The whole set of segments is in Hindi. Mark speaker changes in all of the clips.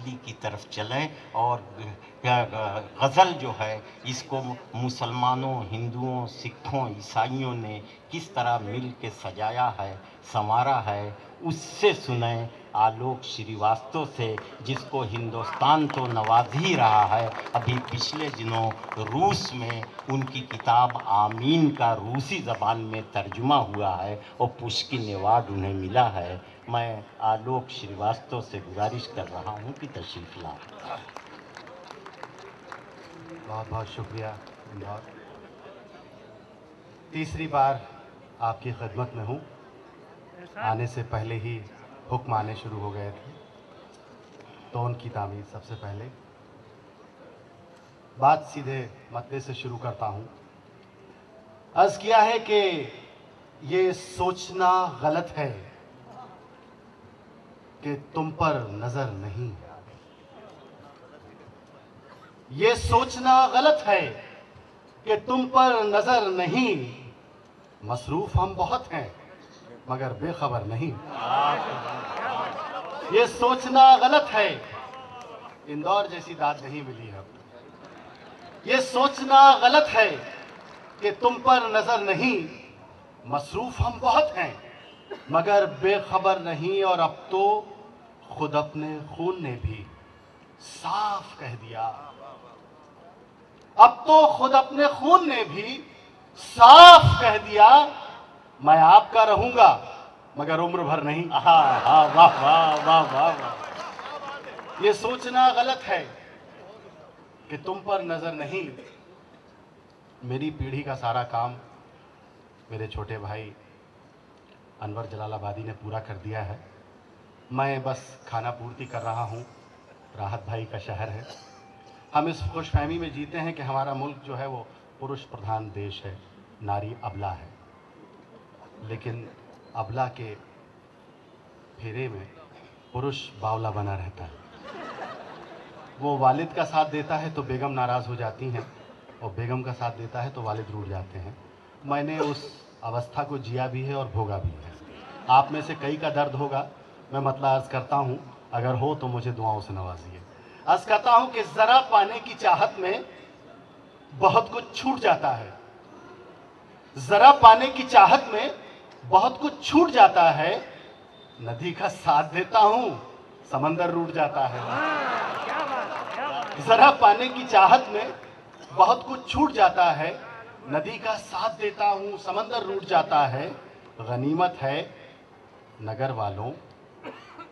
Speaker 1: तब्दीली की तरफ चलें और गज़ल जो है इसको मुसलमानों, हिंदुओं, सिखों, ईसाइयों ने किस तरह मिल के सजाया है, संवारा है, उससे सुने आलोक श्रीवास्तव से, जिसको हिंदुस्तान तो नवाज ही रहा है। अभी पिछले दिनों रूस में उनकी किताब आमीन का रूसी ज़बान में तर्जुमा हुआ है और पुष्किन अवार्ड उन्हें मिला है। मैं आलोक श्रीवास्तव से गुजारिश कर रहा हूं कि तशरीफ लाएं।
Speaker 2: बहुत बहुत शुक्रिया इंदौर। तीसरी बार आपकी खिदमत में हूँ। आने से पहले ही हुक्म आने शुरू हो गए थे, तो उनकी तामीर सबसे पहले। बात सीधे मद्दे से शुरू करता हूँ। अर्ज़ किया है कि ये सोचना गलत है कि तुम पर नजर नहीं, ये सोचना गलत है कि तुम पर नजर नहीं, मसरूफ हम बहुत हैं मगर बेखबर नहीं। ये सोचना गलत है, इंदौर जैसी दाद नहीं मिली है। ये सोचना गलत है कि तुम पर नजर नहीं, मसरूफ हम बहुत हैं मगर बेखबर नहीं। और अब तो खुद अपने खून ने भी साफ कह दिया, अब तो खुद अपने खून ने भी साफ कह दिया, मैं आपका रहूंगा मगर उम्र भर नहीं। वाह वाह वाह वाह। ये सोचना गलत है कि तुम पर नजर नहीं। मेरी पीढ़ी का सारा काम मेरे छोटे भाई अनवर जलालाबादी ने पूरा कर दिया है। मैं बस खाना पूर्ति कर रहा हूँ। राहत भाई का शहर है। हम इस खुशफहमी में जीते हैं कि हमारा मुल्क जो है वो पुरुष प्रधान देश है, नारी अबला है। लेकिन अबला के फेरे में पुरुष बावला बना रहता है। वो वालिद का साथ देता है तो बेगम नाराज़ हो जाती हैं, और बेगम का साथ देता है तो वालिद रूठ जाते हैं। मैंने उस अवस्था को जिया भी है और भोगा भी है। आप में से कई का दर्द होगा। मैं मतलब अर्ज़ करता हूँ, अगर हो तो मुझे दुआओं से नवाजिए। अर्ज़ करता हूँ कि ज़रा पाने की चाहत में बहुत कुछ छूट जाता है। ज़रा पाने की चाहत में बहुत कुछ छूट जाता है। नदी का साथ देता हूँ, समंदर रूठ जाता है। ज़रा पाने की चाहत में बहुत कुछ छूट जाता है। नदी का साथ देता हूँ, समंदर रूठ जाता है। गनीमत है नगर वालों,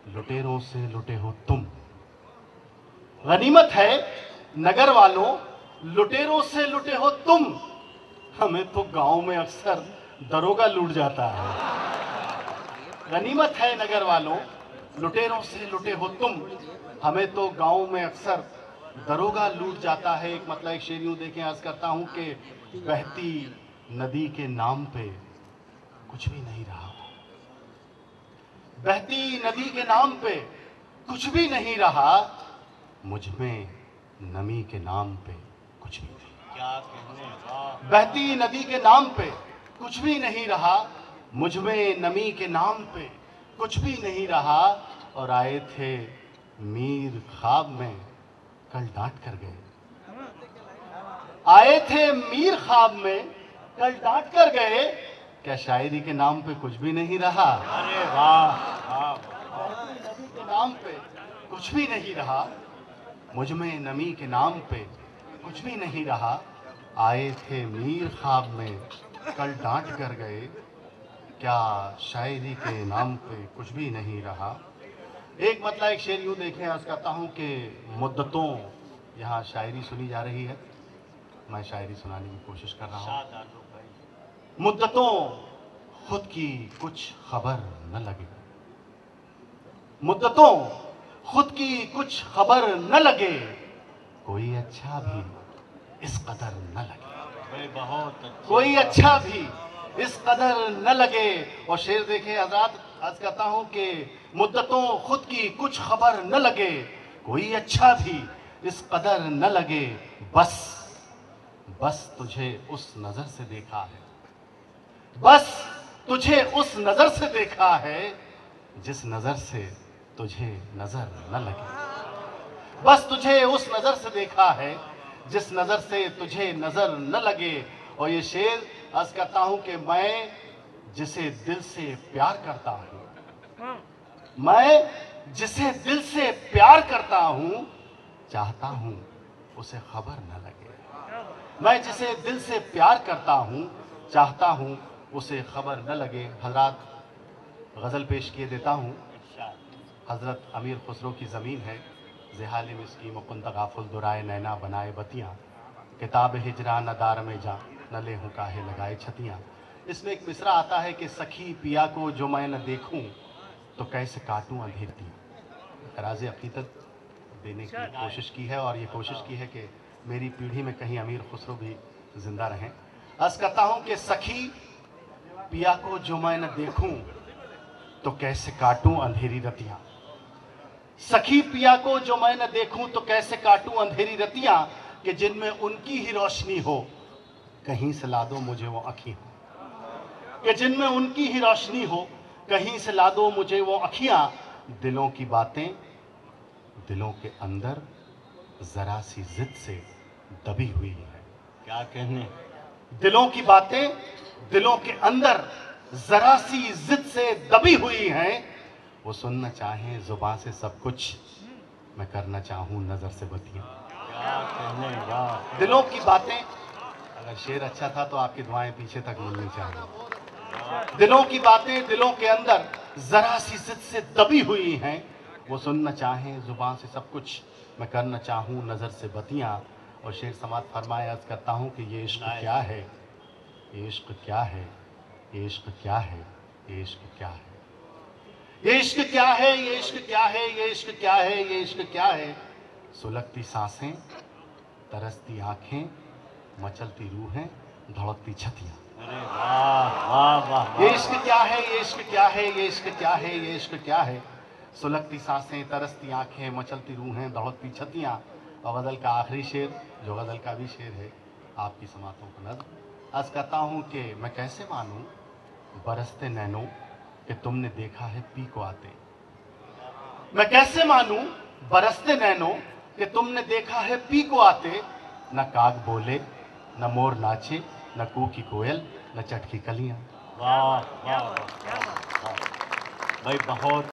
Speaker 2: लुटेरों से लुटे हो तुम। गनीमत है नगर वालों, लुटेरों से लुटे हो तुम। हमें तो गांव में अक्सर दरोगा लूट जाता है। गनीमत है नगर वालों, लुटेरों से लुटे हो तुम। हमें तो गांव में अक्सर दरोगा लूट जाता है। एक मतलब एक शेर यूं देखें, अर्ज करता हूं कि बहती नदी के नाम पे कुछ भी नहीं रहा। बहती नदी के नाम पे कुछ भी नहीं रहा। मुझ में नमी के नाम पे कुछ भी नहीं।
Speaker 1: क्या कहने।
Speaker 2: बहती नदी के नाम पे कुछ भी नहीं रहा। मुझ में नमी के नाम पे कुछ भी नहीं रहा। और आए थे मीर ख्वाब में, कल डांट कर गए। आए थे मीर ख्वाब में, कल डांट कर गए। क्या शायरी के नाम पे कुछ भी नहीं रहा?
Speaker 1: अरे वाह वाह।
Speaker 2: नदी के नाम पे कुछ भी नहीं रहा। मुझ में नमी के नाम पे कुछ भी नहीं रहा। आए थे मीर ख्वाब में, कल डांट कर गए। क्या शायरी के नाम पे कुछ भी नहीं रहा। एक मतलब एक शेर यूँ देखें, अर्ज करता हूँ कि मुद्दतों यहाँ शायरी सुनी जा रही है। मैं शायरी सुनाने की कोशिश कर रहा हूँ। मुद्दतों खुद की कुछ खबर न लगे। मुद्दतों खुद की कुछ खबर न लगे। कोई अच्छा भी इस कदर न लगे।
Speaker 1: बहुत
Speaker 2: कोई अच्छा भी इस कदर न लगे। और शेर देखें आजाद, आज कहता हूं कि मुद्दतों खुद की कुछ खबर न लगे। कोई अच्छा भी इस कदर न लगे। बस तुझे उस नजर से देखा है। बस तुझे उस नजर से देखा है जिस नजर से तुझे नजर न लगे। बस तुझे उस नजर से देखा है जिस नजर से तुझे नजर न लगे। और ये शेर अर्ज करता हूं कि मैं जिसे दिल से प्यार करता हूं, मैं जिसे दिल से प्यार करता हूं, चाहता हूं उसे खबर न लगे। मैं जिसे दिल से प्यार करता हूं, चाहता हूं उसे खबर न लगे। हजरात, गजल पेश किए देता हूं। हजरत अमीर खुसरो की ज़मीन है, ज़िहाल मिस्की मुकुंद गाफुल दुराए नैना बनाए बतियाँ, किताब हिजरा न दार में जा न ले हूँ काहे लगाए छतियाँ। इसमें एक मिसरा आता है कि सखी पिया को जो मैं न देखूं तो कैसे काटूं अंधेरी। राज़ अक़ीदत देने की कोशिश की है और ये कोशिश की है कि मेरी पीढ़ी में कहीं अमीर खुसरो भी जिंदा रहें। अर्ज़ करता हूँ कि सखी पिया को जो मैं न देखूं तो कैसे काटूं अंधेरी रतियां। सखी पिया को जो मैं न देखूं तो कैसे काटूं अंधेरी रतियां, कि जिनमें उनकी ही रोशनी हो कहीं से ला दो मुझे वो अखियां। कि जिनमें उनकी ही रोशनी हो कहीं से ला दो मुझे वो अखियां। दिलों की बातें दिलों के अंदर जरा सी जिद से दबी हुई है।
Speaker 1: क्या कहने,
Speaker 2: दिलों की बातें दिलों के अंदर जरा सी जिद से दबी हुई हैं। वो सुनना चाहें जुबान से सब कुछ, मैं करना चाहूं नजर से बतियां।
Speaker 1: क्या कहने, वाह।
Speaker 2: दिलों की बातें, अगर शेर अच्छा था तो आपकी दुआएं पीछे तक मिलनी चाहिए। दिलों की बातें दिलों के अंदर जरा सी जिद से दबी हुई हैं। वो सुनना चाहें जुबान से सब कुछ, मैं करना चाहूं नजर से बतियां। और शेर समात फरमाए, अर्ज करता हूं कि ये इश्क क्या है, ये इश्क क्या है, ये इश्क क्या है, ये इश्क क्या है, ये इश्क क्या है, ये इश्क क्या है, ये इश्क क्या है, ये इश्क क्या है। सुलगती सांसें, तरसती आंखें, मचलती रूहें, धड़कती छतियां।
Speaker 1: अरे वाह वाह वाह।
Speaker 2: ये इश्क क्या है, ये इश्क क्या है, ये इश्क क्या है, ये इश्क क्या है। सुलगती सांसें, तरसती आंखें, मचलती रूहें, दौड़ती छतियां। और गज़ल का आखिरी शेर, जो गज़ल का भी शेर है, आपकी समातों को नज़्म अर्ज़ करता हूँ कि मैं कैसे मानूं बरसते नैनों कि तुमने देखा है पी को आते। मैं कैसे मानूं बरसते नैनों कि तुमने देखा है पी को आते। न काग बोले, न मोर नाचे, न कूकी कोयल, न चटकी कलियां।
Speaker 1: वाह वाह वाह। भाई बहुत